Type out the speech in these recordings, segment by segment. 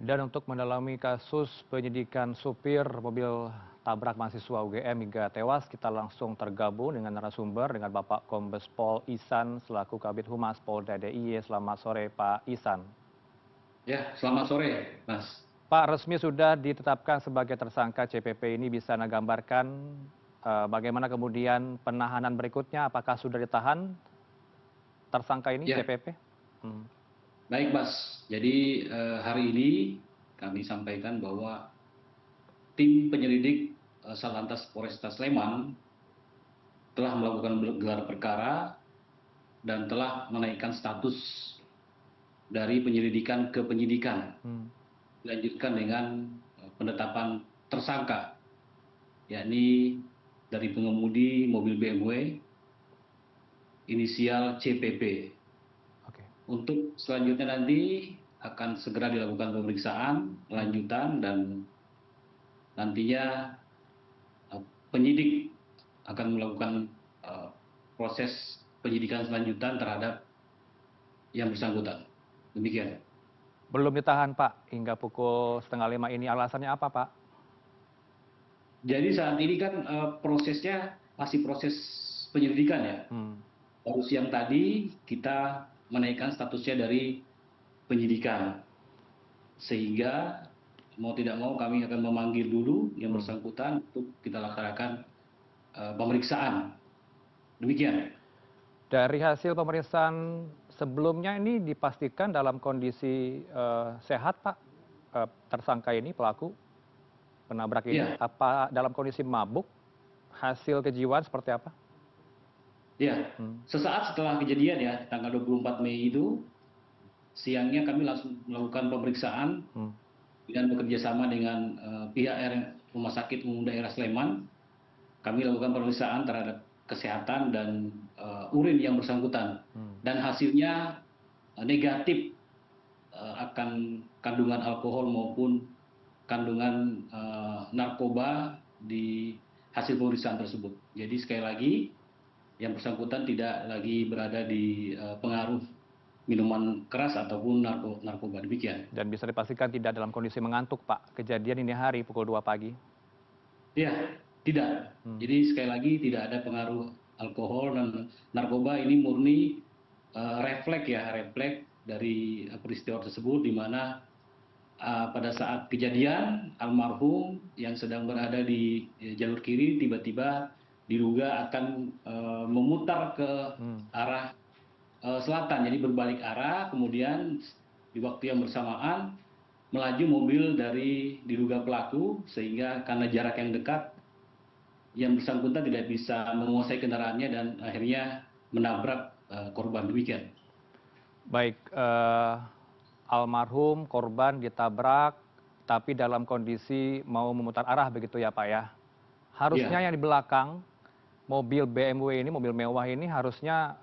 Dan untuk mendalami kasus penyidikan supir mobil tabrak mahasiswa UGM hingga tewas, kita langsung tergabung dengan narasumber dengan Bapak Kombes Pol Ihsan selaku Kabid Humas Polda DIY. Selamat sore Pak Ihsan. Ya, selamat sore, Mas. Pak, resmi sudah ditetapkan sebagai tersangka CPP ini, bisa Anda gambarkan bagaimana kemudian penahanan berikutnya, apakah sudah ditahan tersangka ini Ya, CPP? Hmm. baik, Mas. Jadi hari ini kami sampaikan bahwa tim penyelidik Satlantas Polresta Sleman telah melakukan gelar perkara dan telah menaikkan status dari penyelidikan ke penyidikan, dilanjutkan dengan penetapan tersangka, yakni dari pengemudi mobil BMW inisial CPP. Oke. Untuk selanjutnya nanti akan segera dilakukan pemeriksaan lanjutan dan nantinya penyidik akan melakukan proses penyidikan selanjutan terhadap yang bersangkutan. Demikian. Belum ditahan Pak hingga pukul 4:30 ini, alasannya apa Pak? Jadi saat ini kan prosesnya masih proses penyelidikan ya. Baru siang tadi kita menaikkan statusnya dari penyidikan. Sehingga mau tidak mau kami akan memanggil dulu yang bersangkutan untuk kita laksanakan pemeriksaan. Demikian. Dari hasil pemeriksaan sebelumnya ini dipastikan dalam kondisi sehat Pak, tersangka ini, pelaku penabrak ini, Ya, apa dalam kondisi mabuk? Hasil kejiwaan seperti apa? ya. Sesaat setelah kejadian ya, tanggal 24 Mei itu, siangnya kami langsung melakukan pemeriksaan dan bekerja sama dengan pihak Rumah Sakit Umum Daerah Sleman. Kami lakukan pemeriksaan terhadap kesehatan dan urin yang bersangkutan. Dan hasilnya negatif akan kandungan alkohol maupun kandungan narkoba di hasil pemeriksaan tersebut. Jadi sekali lagi, yang bersangkutan tidak lagi berada di pengaruh minuman keras ataupun narkoba. Demikian. Dan bisa dipastikan tidak dalam kondisi mengantuk Pak, kejadian ini hari pukul 2 pagi? Ya, tidak. Jadi sekali lagi tidak ada pengaruh alkohol dan narkoba, ini murni refleks dari peristiwa tersebut, di mana pada saat kejadian almarhum yang sedang berada di jalur kiri tiba-tiba diduga akan memutar ke arah selatan, jadi berbalik arah, kemudian di waktu yang bersamaan melaju mobil dari diduga pelaku, sehingga karena jarak yang dekat yang bersangkutan tidak bisa menguasai kendaraannya dan akhirnya menabrak korban. Demikian. Baik, almarhum korban ditabrak tapi dalam kondisi mau memutar arah begitu ya Pak ya? Harusnya Ya, yang di belakang mobil BMW ini, mobil mewah ini harusnya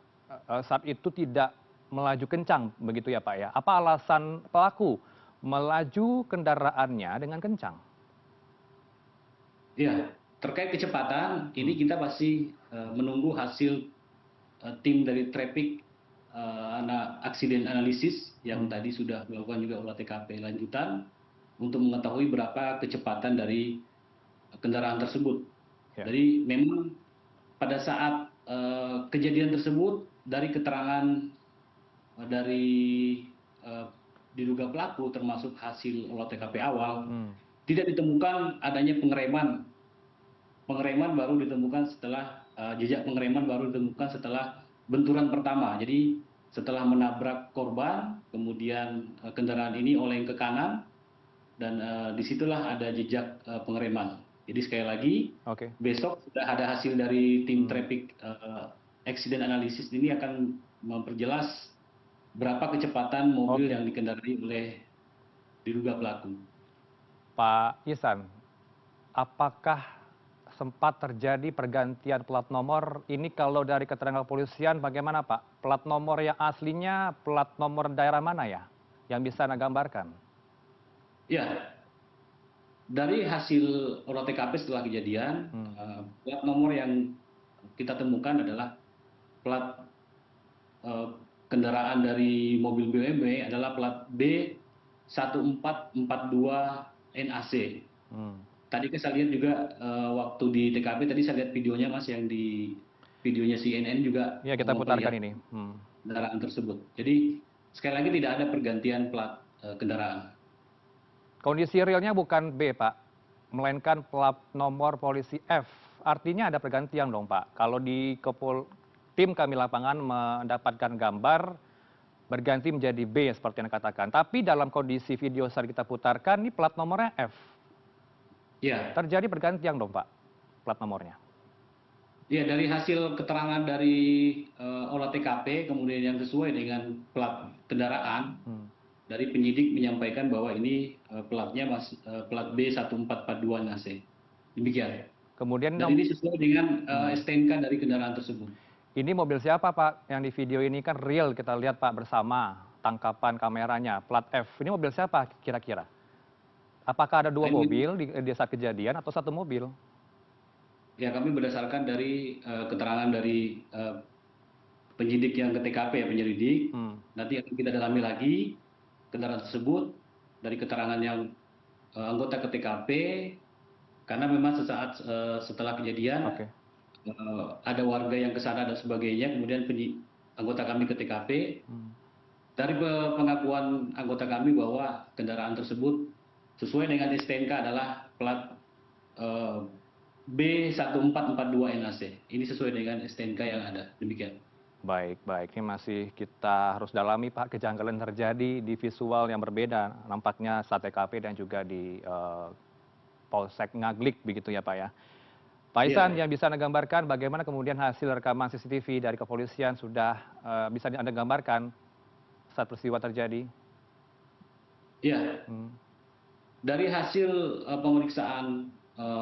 saat itu tidak melaju kencang begitu ya Pak ya? Apa alasan pelaku melaju kendaraannya dengan kencang? ya. Terkait kecepatan, ini kita masih menunggu hasil tim dari traffic accident analysis yang tadi sudah melakukan juga olah TKP lanjutan untuk mengetahui berapa kecepatan dari kendaraan tersebut. Jadi memang pada saat kejadian tersebut, dari keterangan dari diduga pelaku termasuk hasil olah TKP awal, tidak ditemukan adanya pengereman. Pengereman baru ditemukan setelah jejak pengereman baru ditemukan setelah benturan pertama. Jadi setelah menabrak korban, kemudian kendaraan ini oleng ke kanan dan disitulah ada jejak pengereman. Jadi sekali lagi, besok sudah ada hasil dari tim traffic accident analysis, ini akan memperjelas berapa kecepatan mobil yang dikendarai oleh diduga pelaku. Pak Ihsan, apakah sempat terjadi pergantian plat nomor? Ini kalau dari keterangan kepolisian bagaimana Pak? Plat nomor yang aslinya plat nomor daerah mana ya? Yang bisa Anda gambarkan? Ya, dari hasil olah TKP setelah kejadian, plat nomor yang kita temukan adalah plat kendaraan dari mobil BMW adalah plat B 1442 NAC. Hmm. Tadi saya lihat juga waktu di TKP tadi saya lihat videonya Mas, yang di videonya CNN juga Ya, kita putarkan ini. kendaraan tersebut. Jadi sekali lagi tidak ada pergantian plat kendaraan. Kondisi realnya bukan B, Pak, melainkan plat nomor polisi F. Artinya ada pergantian dong, Pak. Kalau di tim kami lapangan mendapatkan gambar berganti menjadi B seperti yang katakan. Tapi dalam kondisi video saat kita putarkan, ini plat nomornya F. Ya. Terjadi pergantian dong, Pak, plat nomornya. Ya, dari hasil keterangan dari olah TKP, kemudian yang sesuai dengan plat kendaraan, dari penyidik menyampaikan bahwa ini platnya plat B1442 NAC. Demikian. Kemudian Dan ini sesuai dengan STNK dari kendaraan tersebut. Ini mobil siapa, Pak? Yang di video ini kan real kita lihat, Pak, bersama tangkapan kameranya, plat F. Ini mobil siapa kira-kira? Apakah ada 2 mobil di saat kejadian atau 1 mobil? Ya, kami berdasarkan dari keterangan dari penyidik yang ke TKP, ya, penyelidik. Nanti akan kita dalami lagi kendaraan tersebut dari keterangan yang anggota ke TKP, karena memang sesaat setelah kejadian ada warga yang ke sana dan sebagainya, kemudian anggota kami ke TKP. Dari pengakuan anggota kami bahwa kendaraan tersebut sesuai dengan STNK adalah plat B1442 NAC. Ini sesuai dengan STNK yang ada. Demikian. Baik, baik. Ini masih kita harus dalami, Pak, kejanggalan terjadi di visual yang berbeda. Nampaknya saat TKP dan juga di Polsek Ngaglik, begitu ya, Pak ya. Pak Ihsan, yang bisa Anda gambarkan bagaimana kemudian hasil rekaman CCTV dari kepolisian sudah bisa Anda gambarkan saat peristiwa terjadi? Ya, dari hasil pemeriksaan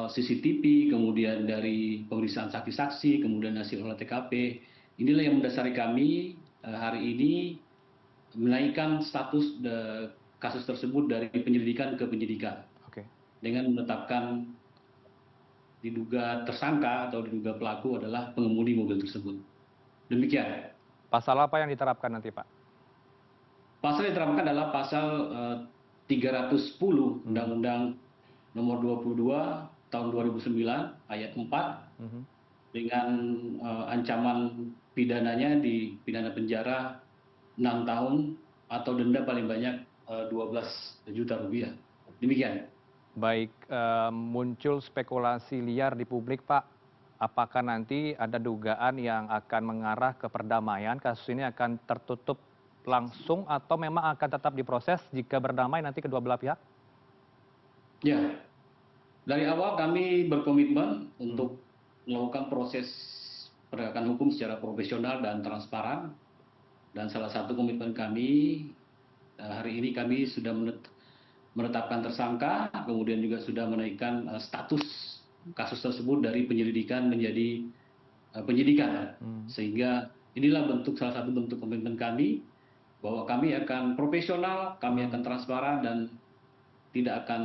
CCTV, kemudian dari pemeriksaan saksi-saksi, kemudian hasil olah TKP, inilah yang mendasari kami hari ini menaikkan status kasus tersebut dari penyelidikan ke penyidikan. Dengan menetapkan diduga tersangka atau diduga pelaku adalah pengemudi mobil tersebut. Demikian. Pasal apa yang diterapkan nanti, Pak? Pasal yang diterapkan adalah pasal 310 Undang-Undang Nomor 22 Tahun 2009 Ayat 4 dengan ancaman pidananya di pidana penjara 6 tahun atau denda paling banyak 12 juta rupiah. Demikian. Baik, muncul spekulasi liar di publik, Pak. Apakah nanti ada dugaan yang akan mengarah ke perdamaian? Kasus ini akan tertutup langsung atau memang akan tetap diproses jika berdamai nanti kedua belah pihak? Ya, dari awal kami berkomitmen untuk melakukan proses penegakan hukum secara profesional dan transparan. Dan salah satu komitmen kami hari ini kami sudah menetapkan tersangka, kemudian juga sudah menaikkan status kasus tersebut dari penyelidikan menjadi penyidikan. Sehingga inilah salah satu bentuk komitmen kami bahwa kami akan profesional, kami akan transparan dan tidak akan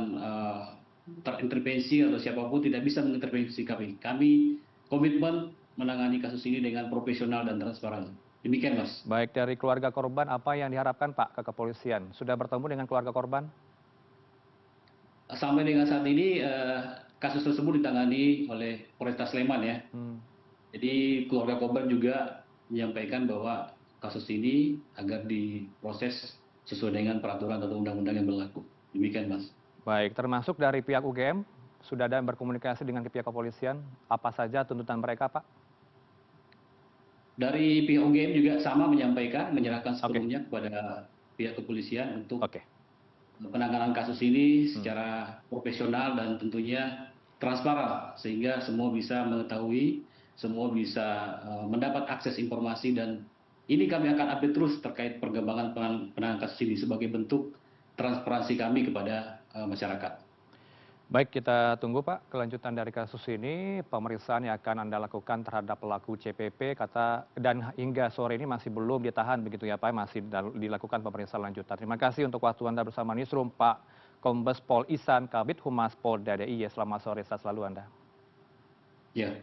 terintervensi atau siapapun tidak bisa mengintervensi kami. Kami komitmen menangani kasus ini dengan profesional dan transparan. Demikian, Mas. Baik, dari keluarga korban apa yang diharapkan, Pak, ke kepolisian? Sudah bertemu dengan keluarga korban? Sampai dengan saat ini kasus tersebut ditangani oleh Polresta Sleman, ya. Jadi keluarga korban juga menyampaikan bahwa kasus ini agar diproses sesuai dengan peraturan atau undang-undang yang berlaku. Demikian, Mas. Baik, termasuk dari pihak UGM, sudah ada berkomunikasi dengan pihak kepolisian, apa saja tuntutan mereka, Pak? Dari pihak UGM juga sama menyampaikan, menyerahkan sepenuhnya kepada pihak kepolisian untuk penanganan kasus ini secara profesional dan tentunya transparan, sehingga semua bisa mengetahui, semua bisa mendapat akses informasi, dan ini kami akan update terus terkait perkembangan penanganan kasus ini sebagai bentuk transparansi kami kepada masyarakat. Baik, kita tunggu, Pak, kelanjutan dari kasus ini. Pemeriksaan yang akan Anda lakukan terhadap pelaku CPP, dan hingga sore ini masih belum ditahan, begitu ya, Pak, masih dilakukan pemeriksaan lanjutan. Terima kasih untuk waktu Anda bersama Newsroom, Pak Kombes Pol Ihsan, Kabid Humas Polda DIY. Selamat sore, sehat selalu Anda. Ya.